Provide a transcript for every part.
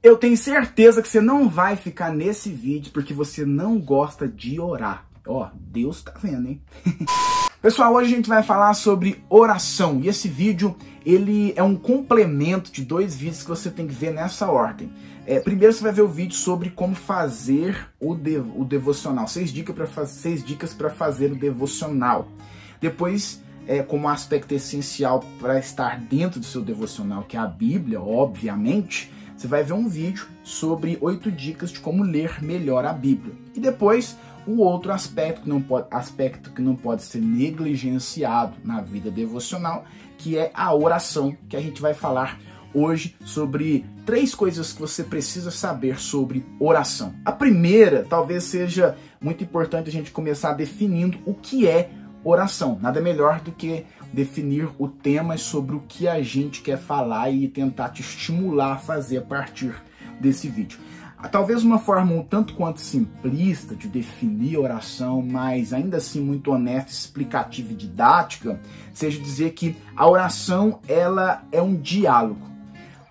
Eu tenho certeza que você não vai ficar nesse vídeo porque você não gosta de orar. Ó, Deus tá vendo, hein? Pessoal, hoje a gente vai falar sobre oração. E esse vídeo, ele é um complemento de dois vídeos que você tem que ver nessa ordem. Primeiro você vai ver o vídeo sobre como fazer o devocional. 6 dicas para fazer o devocional. Depois, como aspecto essencial para estar dentro do seu devocional, que é a Bíblia, obviamente, você vai ver um vídeo sobre 8 dicas de como ler melhor a Bíblia. E depois, o outro aspecto que não pode ser negligenciado na vida devocional, que é a oração, que a gente vai falar hoje sobre 3 coisas que você precisa saber sobre oração. A primeira, talvez seja muito importante a gente começar definindo o que é oração. Nada melhor do que definir o tema sobre o que a gente quer falar e tentar te estimular a fazer a partir desse vídeo. Talvez uma forma um tanto quanto simplista de definir oração, mas ainda assim muito honesta, explicativa e didática, seja dizer que a oração ela é um diálogo.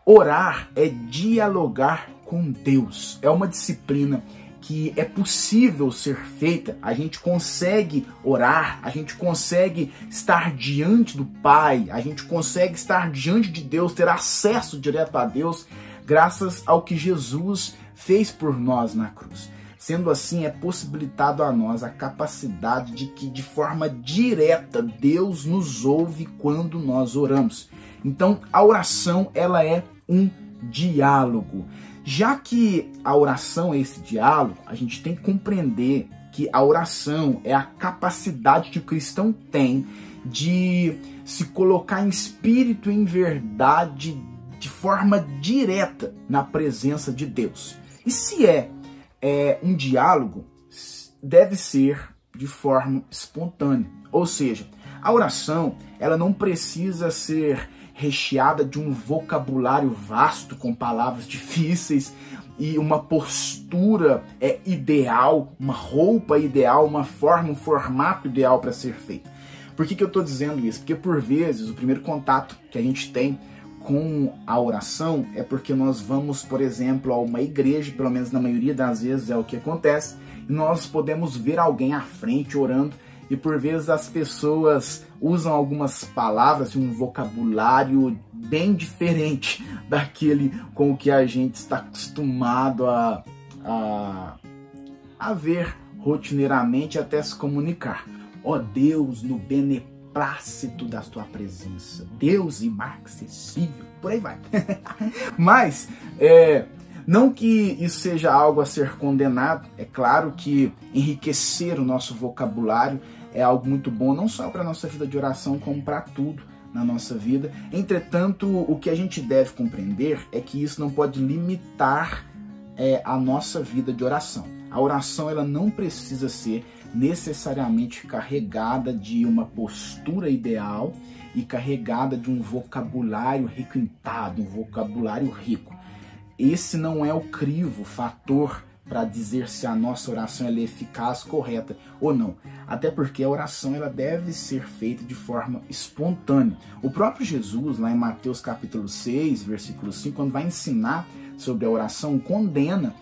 Orar é dialogar com Deus. É uma disciplina que é possível ser feita. A gente consegue orar, a gente consegue estar diante do Pai, a gente consegue estar diante de Deus, ter acesso direto a Deus, graças ao que Jesus fez por nós na cruz. Sendo assim, é possibilitado a nós a capacidade de que, de forma direta, Deus nos ouve quando nós oramos. Então, a oração, ela é um diálogo. Já que a oração é esse diálogo, a gente tem que compreender que a oração é a capacidade que o cristão tem de se colocar em espírito e em verdade de forma direta na presença de Deus. E se é um diálogo, deve ser de forma espontânea. Ou seja, a oração ela não precisa ser recheada de um vocabulário vasto com palavras difíceis e uma postura ideal, uma roupa ideal, uma forma, um formato ideal para ser feito. Por que eu estou dizendo isso? Porque por vezes o primeiro contato que a gente tem com a oração é porque nós vamos, por exemplo, a uma igreja, pelo menos na maioria das vezes é o que acontece, e nós podemos ver alguém à frente orando, e por vezes as pessoas usam algumas palavras, um vocabulário bem diferente daquele com o que a gente está acostumado a ver rotineiramente até se comunicar. Ó Deus, no beneplácito da tua presença, Deus imarcessível, por aí vai. Mas, não que isso seja algo a ser condenado, é claro que enriquecer o nosso vocabulário é algo muito bom, não só para a nossa vida de oração, como para tudo na nossa vida. Entretanto, o que a gente deve compreender é que isso não pode limitar a nossa vida de oração. A oração ela não precisa ser necessariamente carregada de uma postura ideal e carregada de um vocabulário requintado, um vocabulário rico. Esse não é o crivo, o fator para dizer se a nossa oração é eficaz, correta ou não. Até porque a oração ela deve ser feita de forma espontânea. O próprio Jesus, lá em Mateus capítulo 6, versículo 5, quando vai ensinar sobre a oração, condena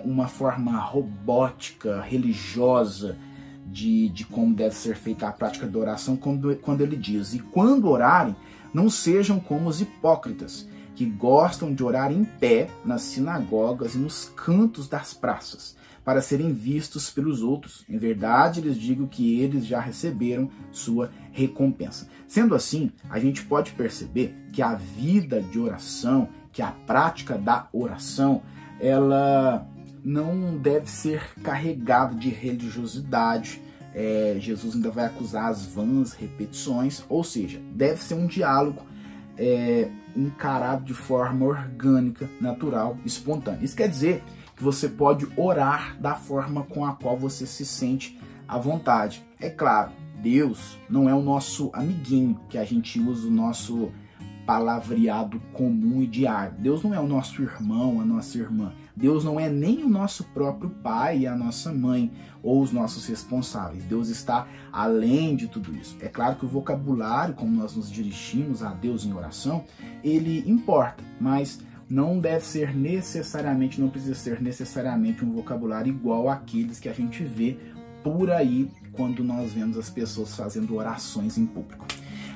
uma forma robótica, religiosa, de como deve ser feita a prática da oração, quando ele diz: e quando orarem, não sejam como os hipócritas, que gostam de orar em pé nas sinagogas e nos cantos das praças, para serem vistos pelos outros. Em verdade, lhes digo que eles já receberam sua recompensa. Sendo assim, a gente pode perceber que a vida de oração, que a prática da oração, ela não deve ser carregada de religiosidade. Jesus ainda vai acusar as vãs repetições, ou seja, deve ser um diálogo encarado de forma orgânica, natural, espontânea. Isso quer dizer que você pode orar da forma com a qual você se sente à vontade. É claro, Deus não é o nosso amiguinho, que a gente usa o nosso palavreado comum e diário. Deus não é o nosso irmão, a nossa irmã. Deus não é nem o nosso próprio pai e a nossa mãe ou os nossos responsáveis. Deus está além de tudo isso. É claro que o vocabulário, como nós nos dirigimos a Deus em oração, ele importa, mas não deve ser necessariamente, não precisa ser necessariamente um vocabulário igual àqueles que a gente vê por aí quando nós vemos as pessoas fazendo orações em público.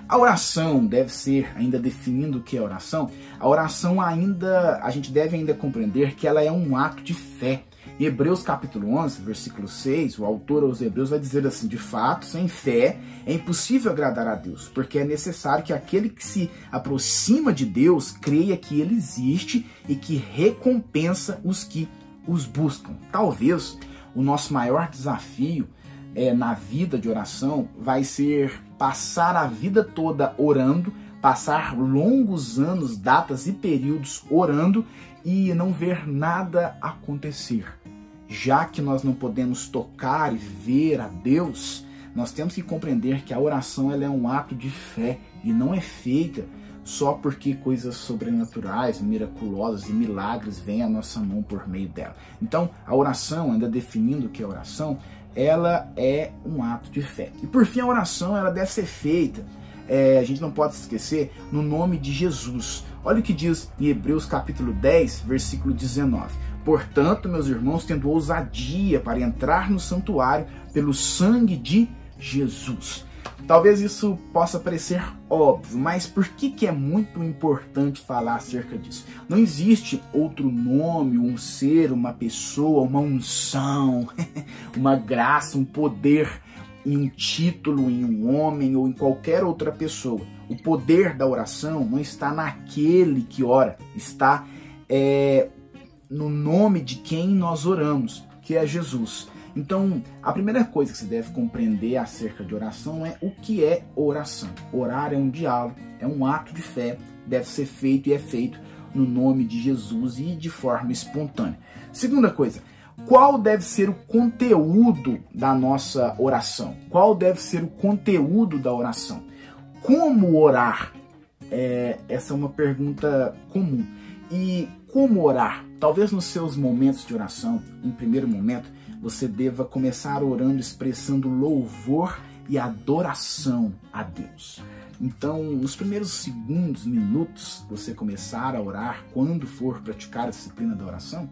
A oração deve ser, ainda definindo o que é oração, a oração a gente deve ainda compreender que ela é um ato de fé. Em Hebreus capítulo 11, versículo 6, o autor aos Hebreus vai dizer assim: de fato, sem fé é impossível agradar a Deus, porque é necessário que aquele que se aproxima de Deus creia que ele existe e que recompensa os que os buscam. Talvez o nosso maior desafio na vida de oração vai ser passar a vida toda orando, passar longos anos, datas e períodos orando e não ver nada acontecer. Já que nós não podemos tocar e ver a Deus, nós temos que compreender que a oração ela é um ato de fé e não é feita só porque coisas sobrenaturais, miraculosas e milagres vêm à nossa mão por meio dela. Então, a oração, ainda definindo o que é oração, ela é um ato de fé. E por fim, a oração ela deve ser feita, a gente não pode esquecer, no nome de Jesus. Olha o que diz em Hebreus capítulo 10, versículo 19. Portanto, meus irmãos, tendo ousadia para entrar no santuário pelo sangue de Jesus. Talvez isso possa parecer óbvio, mas por que é muito importante falar acerca disso? Não existe outro nome, um ser, uma pessoa, uma unção, uma graça, um poder em um título, em um homem ou em qualquer outra pessoa. O poder da oração não está naquele que ora, está no nome de quem nós oramos, que é Jesus. Então, a primeira coisa que você deve compreender acerca de oração é o que é oração. Orar é um diálogo, é um ato de fé, deve ser feito e é feito no nome de Jesus e de forma espontânea. Segunda coisa, qual deve ser o conteúdo da nossa oração? Qual deve ser o conteúdo da oração? Como orar? Essa é uma pergunta comum. E como orar? Talvez nos seus momentos de oração, em primeiro momento, você deva começar orando, expressando louvor e adoração a Deus. Então, nos primeiros segundos, minutos, você começar a orar, quando for praticar a disciplina da oração,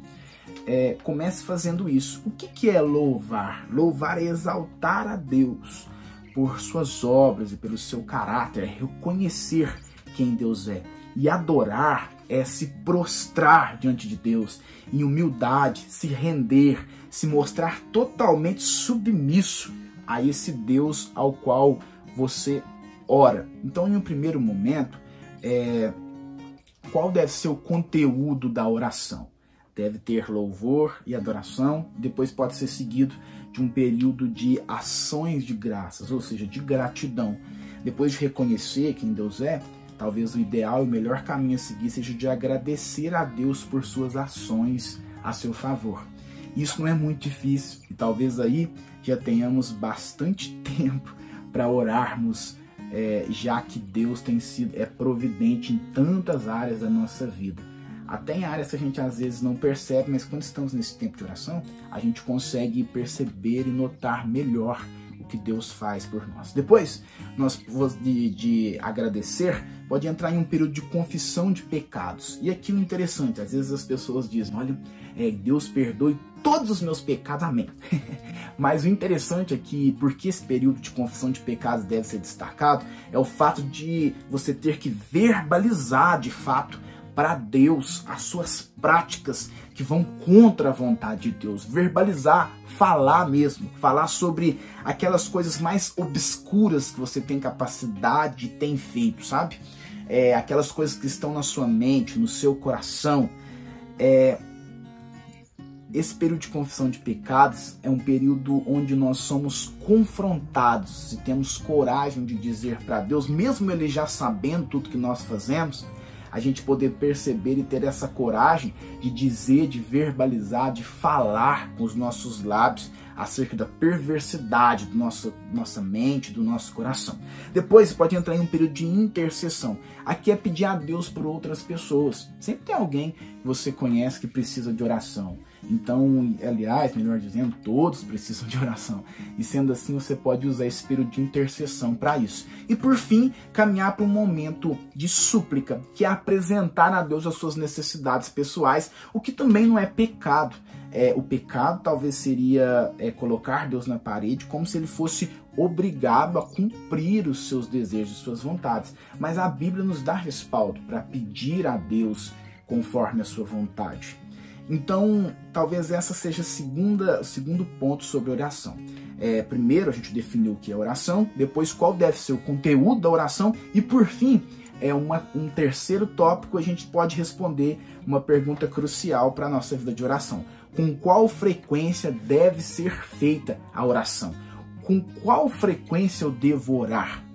comece fazendo isso. O que é louvar? Louvar é exaltar a Deus por suas obras e pelo seu caráter, é reconhecer quem Deus é. E adorar é se prostrar diante de Deus em humildade, se render, se mostrar totalmente submisso a esse Deus ao qual você ora. Então, em um primeiro momento, qual deve ser o conteúdo da oração? Deve ter louvor e adoração, depois pode ser seguido de um período de ações de graças, ou seja, de gratidão. Depois de reconhecer quem Deus é, talvez o ideal e o melhor caminho a seguir seja de agradecer a Deus por suas ações a seu favor. Isso não é muito difícil e talvez aí já tenhamos bastante tempo para orarmos, já que Deus tem sido providente em tantas áreas da nossa vida. Até em áreas que a gente às vezes não percebe, mas quando estamos nesse tempo de oração, a gente consegue perceber e notar melhor o que Deus faz por nós. Depois, de agradecer, pode entrar em um período de confissão de pecados. E aqui o interessante, às vezes as pessoas dizem, olha, Deus perdoe todos os meus pecados, amém. Mas o interessante é que, porque esse período de confissão de pecados deve ser destacado, é o fato de você ter que verbalizar de fato para Deus as suas práticas que vão contra a vontade de Deus. Verbalizar, falar mesmo, falar sobre aquelas coisas mais obscuras que você tem capacidade e tem feito, sabe? Aquelas coisas que estão na sua mente, no seu coração. Esse período de confissão de pecados é um período onde nós somos confrontados e temos coragem de dizer para Deus, mesmo Ele já sabendo tudo que nós fazemos, a gente poder perceber e ter essa coragem de dizer, de verbalizar, de falar com os nossos lábios acerca da perversidade da nossa mente, do nosso coração. Depois pode entrar em um período de intercessão. Aqui é pedir a Deus por outras pessoas. Sempre tem alguém você conhece que precisa de oração. Então, aliás, melhor dizendo, todos precisam de oração. E sendo assim, você pode usar esse período de intercessão para isso. E por fim, caminhar para um momento de súplica, que é apresentar a Deus as suas necessidades pessoais, o que também não é pecado. O pecado talvez seria colocar Deus na parede como se ele fosse obrigado a cumprir os seus desejos, suas vontades. Mas a Bíblia nos dá respaldo para pedir a Deus conforme a sua vontade. Então, talvez essa seja o segundo ponto sobre oração. Primeiro, a gente definiu o que é oração, depois qual deve ser o conteúdo da oração e, por fim, um terceiro tópico, a gente pode responder uma pergunta crucial para a nossa vida de oração. Com qual frequência deve ser feita a oração? Com qual frequência eu devo orar?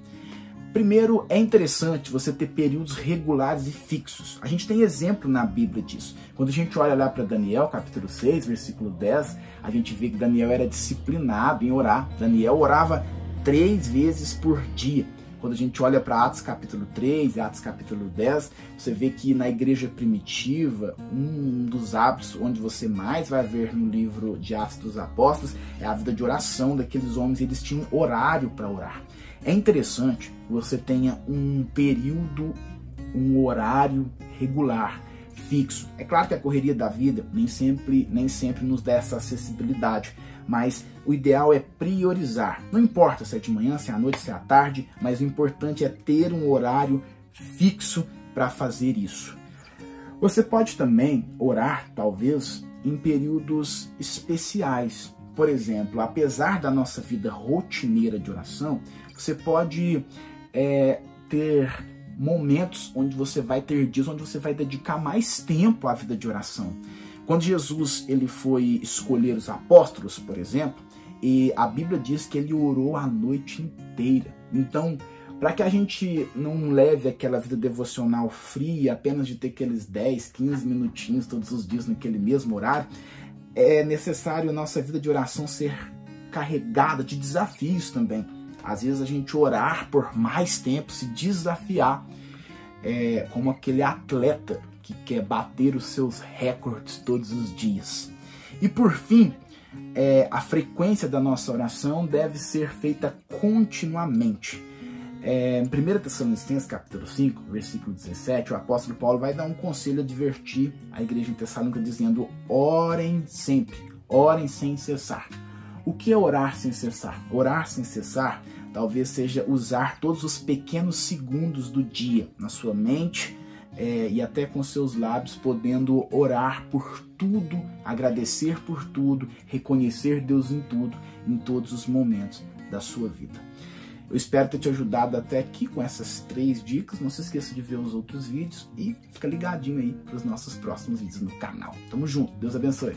Primeiro, é interessante você ter períodos regulares e fixos. A gente tem exemplo na Bíblia disso. Quando a gente olha lá para Daniel, capítulo 6, versículo 10, a gente vê que Daniel era disciplinado em orar. Daniel orava 3 vezes por dia. Quando a gente olha para Atos capítulo 3 e Atos capítulo 10, você vê que na igreja primitiva, um dos hábitos onde você mais vai ver no livro de Atos dos Apóstolos é a vida de oração daqueles homens. Eles tinham horário para orar. É interessante que você tenha um período, um horário regular, fixo. É claro que a correria da vida nem sempre nos dá essa acessibilidade, mas o ideal é priorizar. Não importa se é de manhã, se é à noite, se é à tarde, mas o importante é ter um horário fixo para fazer isso. Você pode também orar, talvez, em períodos especiais. Por exemplo, apesar da nossa vida rotineira de oração, você pode ter momentos onde você vai ter dias onde você vai dedicar mais tempo à vida de oração. Quando Jesus ele foi escolher os apóstolos, por exemplo, e a Bíblia diz que ele orou a noite inteira. Então, para que a gente não leve aquela vida devocional fria, apenas de ter aqueles 10, 15 minutinhos todos os dias naquele mesmo horário, é necessário a nossa vida de oração ser carregada de desafios também. Às vezes a gente orar por mais tempo, se desafiar, como aquele atleta que quer bater os seus recordes todos os dias. E por fim, a frequência da nossa oração deve ser feita continuamente. Em 1 Tessalonicenses capítulo 5, versículo 17, o apóstolo Paulo vai dar um conselho, advertir a igreja em Tessalônica dizendo: orem sempre, orem sem cessar. O que é orar sem cessar? Orar sem cessar talvez seja usar todos os pequenos segundos do dia na sua mente e até com seus lábios, podendo orar por tudo, agradecer por tudo, reconhecer Deus em tudo, em todos os momentos da sua vida. Eu espero ter te ajudado até aqui com essas 3 dicas. Não se esqueça de ver os outros vídeos e fica ligadinho aí para os nossos próximos vídeos no canal. Tamo junto, Deus abençoe.